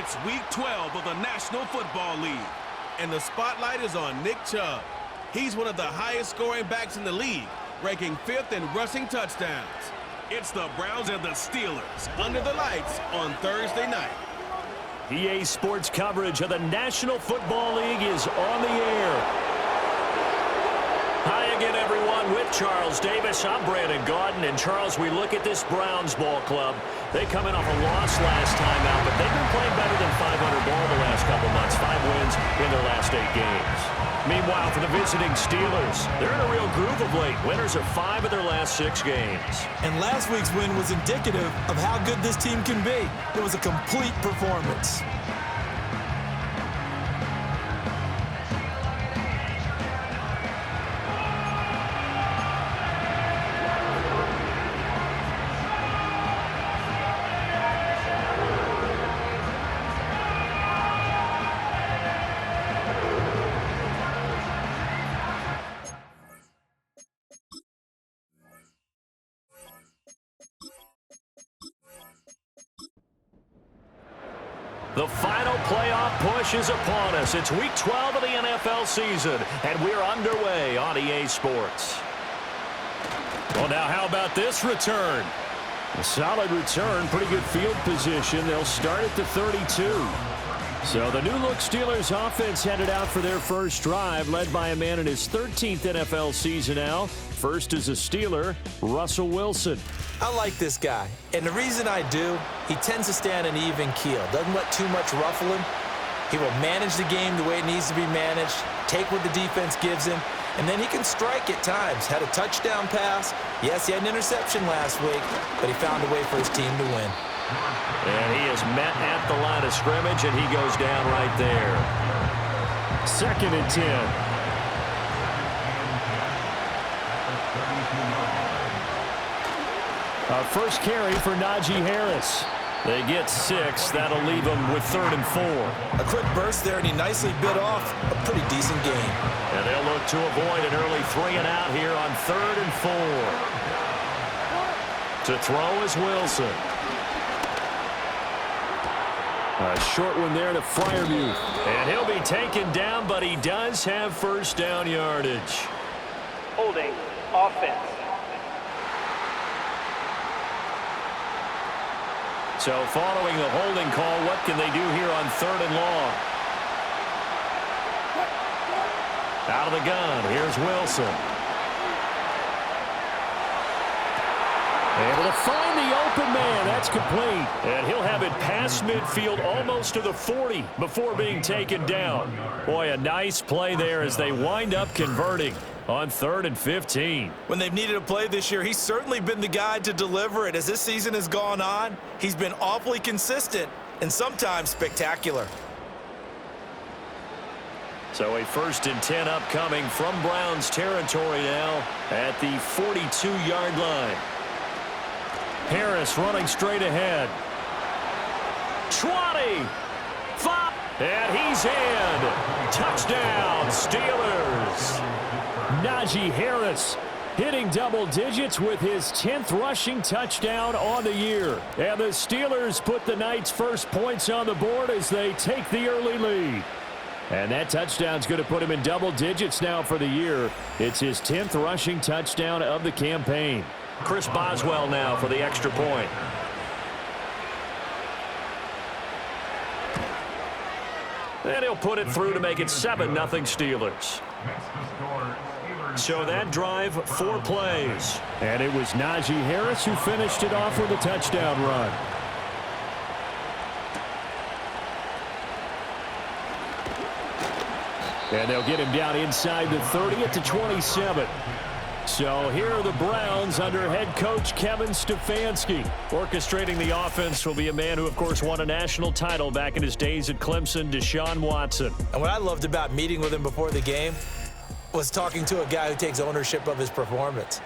It's Week 12 of the National Football League, and the spotlight is on Nick Chubb. He's one of the highest-scoring backs in the league, ranking 5th in rushing touchdowns. It's the Browns and the Steelers under the lights on Thursday night. EA Sports coverage of the National Football League is on the air. Hi again, everyone, with Charles Davis. I'm Brandon Gaudin. And, Charles, we look at this Browns ball club. They come in off a loss last time out, but they've been playing better than 500 ball the last couple months. 5 wins in their last 8 games. Meanwhile, for the visiting Steelers, they're in a real groove of late. Winners of 5 of their last 6 games. And last week's win was indicative of how good this team can be. It was a complete performance. The final playoff push is upon us. It's Week 12 of the NFL season, and we're underway on EA Sports. Well, now how about this return? A solid return, pretty good field position. They'll start at the 32. So the new-look Steelers offense headed out for their first drive, led by a man in his 13th NFL season now. First is a Steeler, Russell Wilson. I like this guy, and the reason I do, he tends to stay on an even keel. Doesn't let too much ruffle him. He will manage the game the way it needs to be managed, take what the defense gives him, and then he can strike at times. Had a touchdown pass. Yes, he had an interception last week, but he found a way for his team to win. And he is met at the line of scrimmage, and he goes down right there. 2nd and 10. First carry for Najee Harris. They get 6. That'll leave them with 3rd and 4. A quick burst there, and he nicely bit off a pretty decent gain. And they'll look to avoid an early 3 and out here on 3rd and 4. To throw is Wilson. A short one there to Freiermuth. And he'll be taken down, but he does have first down yardage. Holding offense. So following the holding call, what can they do here on 3rd and long? Out of the gun, here's Wilson. Able to find the open man. That's complete. And he'll have it past midfield almost to the 40 before being taken down. Boy, a nice play there as they wind up converting on 3rd and 15. When they've needed a play this year, he's certainly been the guy to deliver it. As this season has gone on, he's been awfully consistent and sometimes spectacular. So a 1st and 10 upcoming from Browns territory now at the 42-yard line. Harris running straight ahead. 20. 5. And he's in. Touchdown, Steelers. Najee Harris hitting double digits with his 10th rushing touchdown on the year. And the Steelers put the night's first points on the board as they take the early lead. And that touchdown's going to put him in double digits now for the year. It's his 10th rushing touchdown of the campaign. Chris Boswell now for the extra point. And he'll put it through to make it 7-0 Steelers. So that drive, 4 plays. And it was Najee Harris who finished it off with a touchdown run. And they'll get him down inside the 30 at the 27. So here are the Browns under head coach Kevin Stefanski. Orchestrating the offense will be a man who, of course, won a national title back in his days at Clemson, Deshaun Watson. And what I loved about meeting with him before the game was talking to a guy who takes ownership of his performance.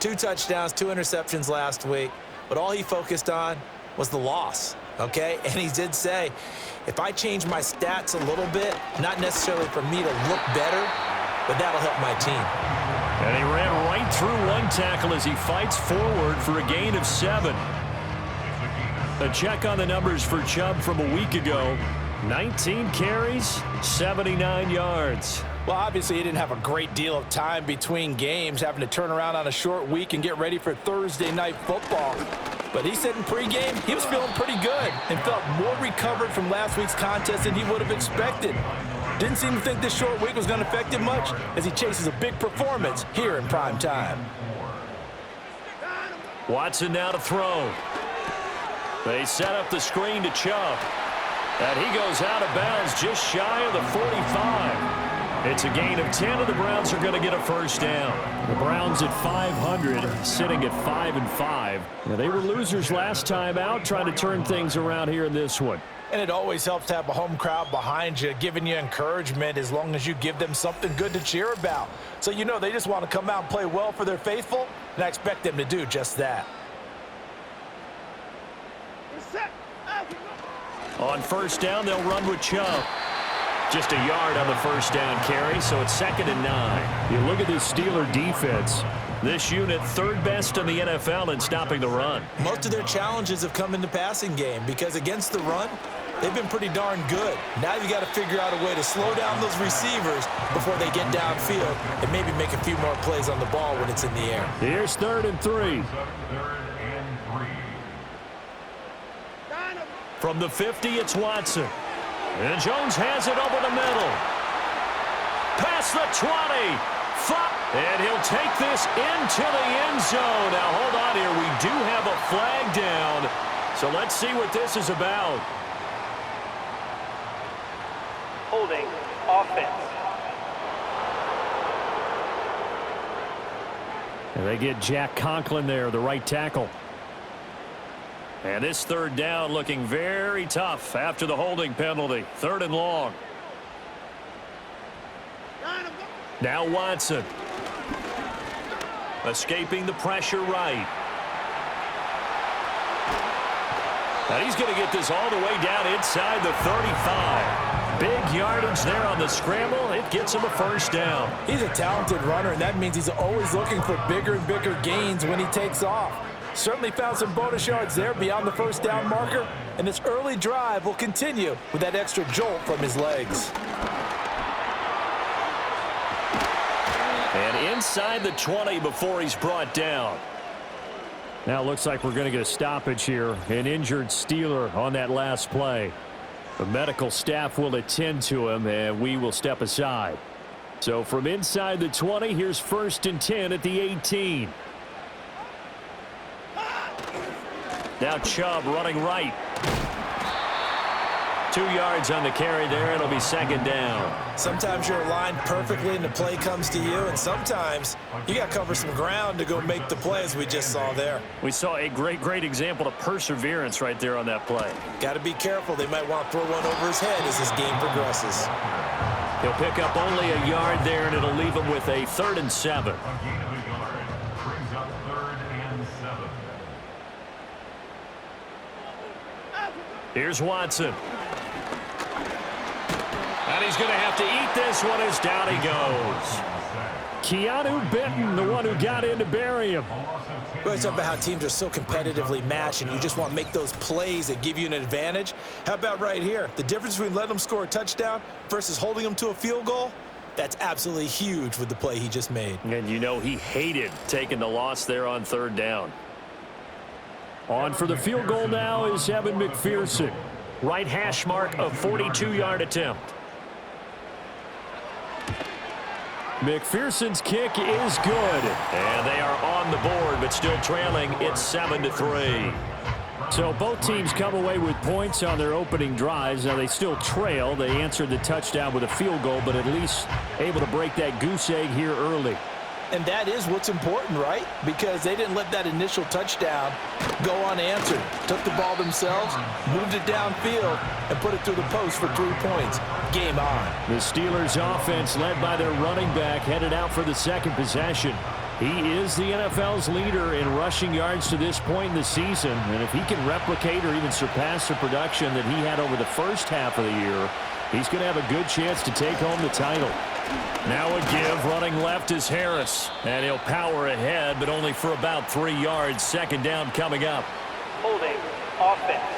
2 touchdowns, 2 interceptions last week, but all he focused on was the loss, okay? And he did say, if I change my stats a little bit, not necessarily for me to look better, but that'll help my team. And he ran right through one tackle as he fights forward for a gain of 7. A check on the numbers for Chubb from a week ago. 19 carries, 79 yards. Well, obviously, he didn't have a great deal of time between games, having to turn around on a short week and get ready for Thursday night football. But he said in pregame he was feeling pretty good and felt more recovered from last week's contest than he would have expected. Didn't seem to think this short week was going to affect him much as he chases a big performance here in prime time. Watson now to throw. They set up the screen to Chubb. And he goes out of bounds just shy of the 45. It's a gain of 10, and the Browns are going to get a first down. The Browns at 500, sitting at 5-5. Now, they were losers last time out, trying to turn things around here in this one. And it always helps to have a home crowd behind you, giving you encouragement as long as you give them something good to cheer about. So you know they just want to come out and play well for their faithful, and I expect them to do just that. On first down, they'll run with Chubb. Just a yard on the first down carry, so it's 2nd and 9. You look at this Steeler defense. This unit, 3rd best in the NFL in stopping the run. Most of their challenges have come in the passing game because against the run, they've been pretty darn good. Now you got to figure out a way to slow down those receivers before they get downfield and maybe make a few more plays on the ball when it's in the air. Here's 3rd and 3. From the 50, it's Watson. And Jones has it over the middle. Past the 20. And he'll take this into the end zone. Now, hold on here. We do have a flag down. So let's see what this is about. Holding offense. And they get Jack Conklin there, the right tackle. And this 3rd down looking very tough after the holding penalty. 3rd and long. Now Watson. Escaping the pressure right. And he's going to get this all the way down inside the 35. Big yardage there on the scramble. It gets him a first down. He's a talented runner, and that means he's always looking for bigger and bigger gains when he takes off. Certainly found some bonus yards there beyond the first down marker, and this early drive will continue with that extra jolt from his legs. And inside the 20 before he's brought down. Now it looks like we're going to get a stoppage here. An injured Steeler on that last play. The medical staff will attend to him, and we will step aside. So from inside the 20, here's 1st and 10 at the 18. Now Chubb running right. 2 yards on the carry there. It'll be 2nd down. Sometimes you're aligned perfectly and the play comes to you, and sometimes you got to cover some ground to go make the play as we just saw there. We saw a great example of perseverance right there on that play. Got to be careful. They might want to throw one over his head as this game progresses. He'll pick up only a yard there, and it'll leave him with a 3rd and 7. Here's Watson. And he's going to have to eat this one as down he goes. Keanu Benton, the one who got in to bury him. We always talk about how teams are so competitively matched and you just want to make those plays that give you an advantage. How about right here? The difference between letting them score a touchdown versus holding them to a field goal? That's absolutely huge with the play he just made. And you know he hated taking the loss there on 3rd down. On for the field goal now is Evan McPherson. Right hash mark, a 42-yard attempt. McPherson's kick is good. And they are on the board, but still trailing. It's 7-3. So both teams come away with points on their opening drives. Now they still trail. They answered the touchdown with a field goal, but at least able to break that goose egg here early. And that is what's important, right? Because they didn't let that initial touchdown go unanswered. Took the ball themselves, moved it downfield, and put it through the post for 3 points. Game on. The Steelers offense led by their running back headed out for the 2nd possession. He is the NFL's leader in rushing yards to this point in the season. And if he can replicate or even surpass the production that he had over the first half of the year, he's going to have a good chance to take home the title. Now a give, running left is Harris. And he'll power ahead, but only for about 3 yards. 2nd down coming up. Holding offense.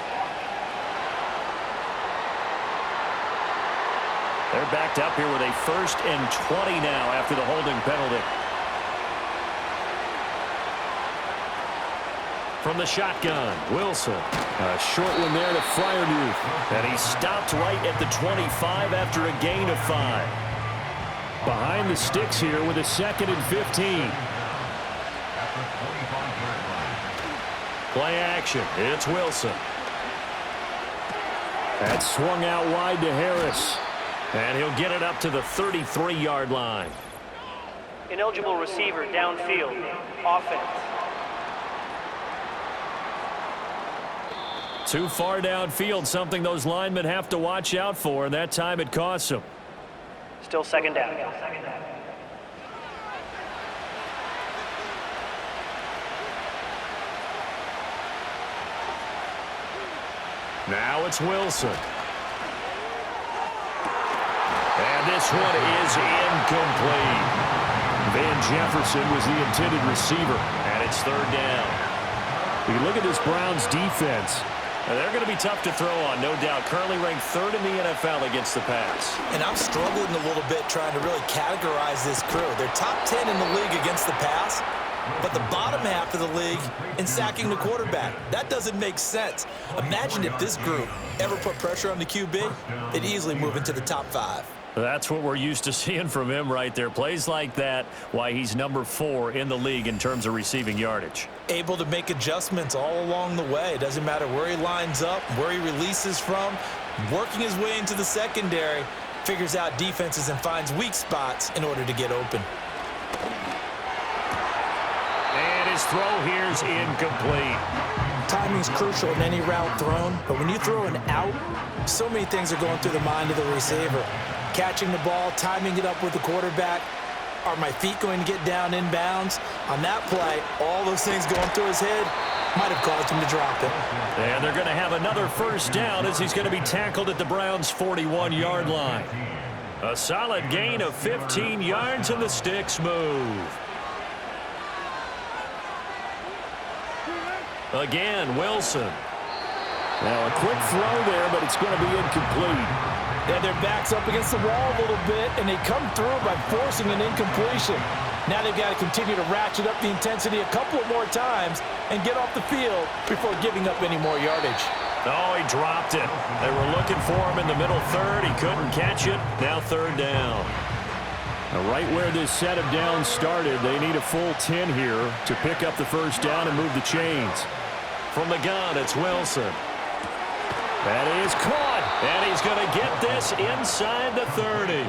They're backed up here with a 1st and 20 now after the holding penalty. From the shotgun, Wilson. A short one there to Freiermuth. And he stopped right at the 25 after a gain of 5. Behind the sticks here with a 2nd and 15. Play action. It's Wilson. That's swung out wide to Harris. And he'll get it up to the 33-yard line. Ineligible receiver downfield, offense. Too far downfield, something those linemen have to watch out for, and that time it costs them. Still 2nd down. Now it's Wilson. And this one is incomplete. Van Jefferson was the intended receiver, and it's 3rd down. You look at this Browns defense. They're going to be tough to throw on, no doubt. Currently ranked 3rd in the NFL against the pass. And I'm struggling a little bit trying to really categorize this crew. They're top 10 in the league against the pass, but the bottom half of the league in sacking the quarterback. That doesn't make sense. Imagine if this group ever put pressure on the QB, they'd easily move into the top 5. That's what we're used to seeing from him right there. Plays like that, why he's number 4 in the league in terms of receiving yardage. Able to make adjustments all along the way. It doesn't matter where he lines up, where he releases from. Working his way into the secondary, figures out defenses and finds weak spots in order to get open. And his throw here's incomplete. Timing's crucial in any route thrown, but when you throw an out, so many things are going through the mind of the receiver. Catching the ball, timing it up with the quarterback. Are my feet going to get down inbounds? On that play, all those things going through his head might have caused him to drop it. And they're going to have another 1st down as he's going to be tackled at the Browns' 41-yard line. A solid gain of 15 yards and the sticks move. Again, Wilson. Now a quick throw there, but it's going to be incomplete. Yeah, their back's up against the wall a little bit, and they come through by forcing an incompletion. Now they've got to continue to ratchet up the intensity a couple of more times and get off the field before giving up any more yardage. Oh, he dropped it. They were looking for him in the middle 3rd. He couldn't catch it. Now 3rd down. Now right where this set of downs started, they need a full 10 here to pick up the 1st down and move the chains. From the gun, it's Wilson. That is caught, and he's going to get this inside the 30.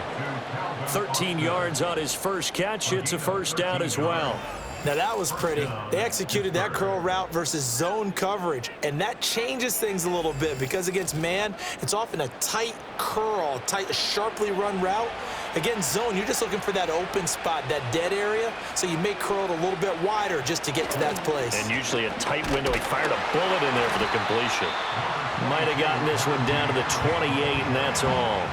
13 yards on his first catch. It's a 1st down as well. Now that was pretty. They executed that curl route versus zone coverage, and that changes things a little bit because against man, it's often a tight curl, tight, sharply run route. Against zone, you're just looking for that open spot, that dead area, so you may curl it a little bit wider just to get to that place. And usually a tight window. He fired a bullet in there for the completion. Might have gotten this one down to the 28, and that's all.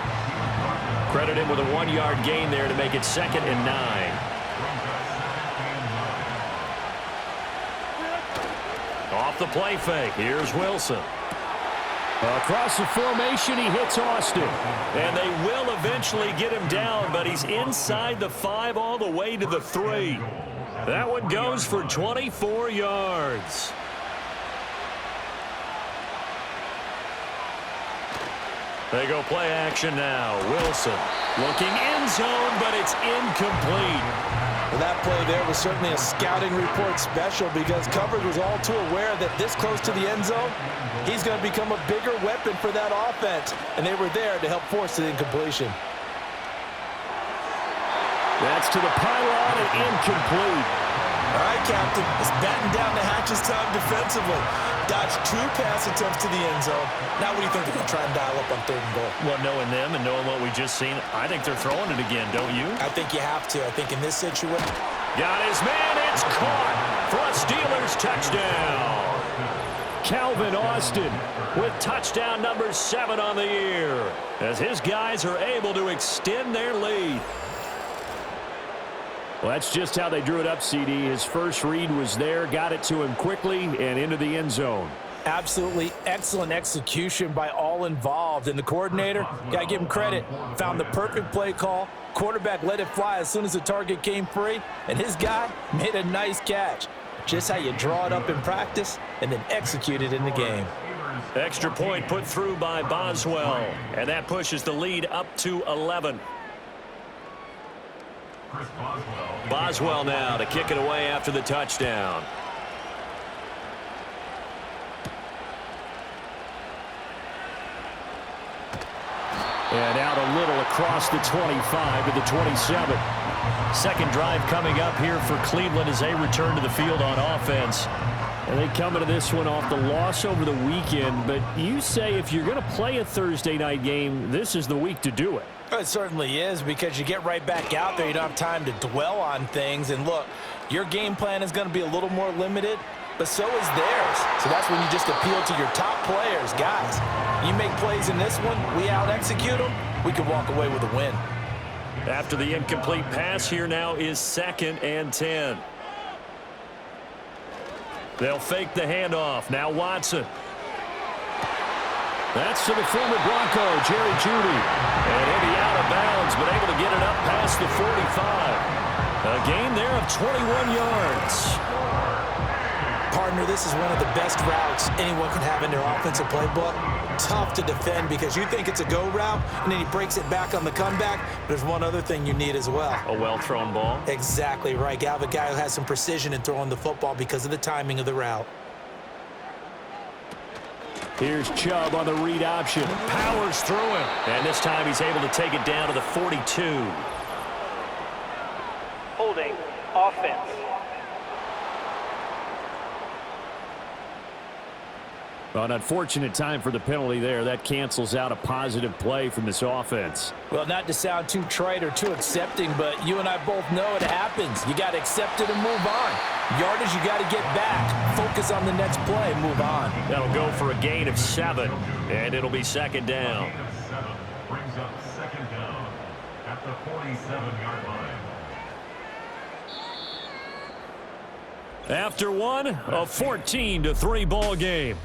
Credit him with a 1-yard gain there to make it 2nd and 9. Off the play fake, here's Wilson. Across the formation, he hits Austin. And they will eventually get him down, but he's inside the 5 all the way to the 3. That one goes for 24 yards. They go play action now. Wilson looking end zone, but it's incomplete. Well, that play there was certainly a scouting report special because coverage was all too aware that this close to the end zone, he's going to become a bigger weapon for that offense, and they were there to help force the incompletion. That's to the pylon and incomplete. All right, Captain, it's batten down the hatches time defensively. Dodged 2 pass attempts to the end zone. Now what do you think they're going to try and dial up on 3rd and goal? Well, knowing them and knowing what we just seen, I think they're throwing it again, don't you? I think you have to. I think in this situation. Got his man. It's caught for a Steelers touchdown. Calvin Austin with touchdown number 7 on the year as his guys are able to extend their lead. Well, that's just how they drew it up, CD. His first read was there, got it to him quickly and into the end zone. Absolutely excellent execution by all involved. And the coordinator, got to give him credit, found the perfect play call. Quarterback let it fly as soon as the target came free, and his guy made a nice catch. Just how you draw it up in practice and then execute it in the game. Extra point put through by Boswell, and that pushes the lead up to 11. Boswell now to kick it away after the touchdown. And out a little across the 25 to the 27. Second drive coming up here for Cleveland as they return to the field on offense. And they come into this one off the loss over the weekend. But you say if you're going to play a Thursday night game, this is the week to do it. It certainly is, because you get right back out there. You don't have time to dwell on things. And look, your game plan is going to be a little more limited, but so is theirs. So that's when you just appeal to your top players. Guys, you make plays in this one, we out-execute them, we can walk away with a win. After the incomplete pass, here now is 2nd and 10. They'll fake the handoff. Now Watson. That's to the former Bronco, Jerry Jeudy. And he'll be out of bounds, but able to get it up past the 45. A gain there of 21 yards. Partner, this is one of the best routes anyone can have in their offensive playbook. Tough to defend because you think it's a go route, and then he breaks it back on the comeback. But there's one other thing you need as well. A well-thrown ball. Exactly right. You have a guy who has some precision in throwing the football because of the timing of the route. Here's Chubb on the read option. Powers through him. And this time he's able to take it down to the 42. Holding, offense. An unfortunate time for the penalty there. That cancels out a positive play from this offense. Well, not to sound too trite or too accepting, but you and I both know it happens. You got to accept it and move on. Yardage, you got to get back. Focus on the next play, move on. That'll go for a gain of 7, and it'll be 2nd down. Brings up 2nd down at the 47-yard line. After one, a 14-3 ball game.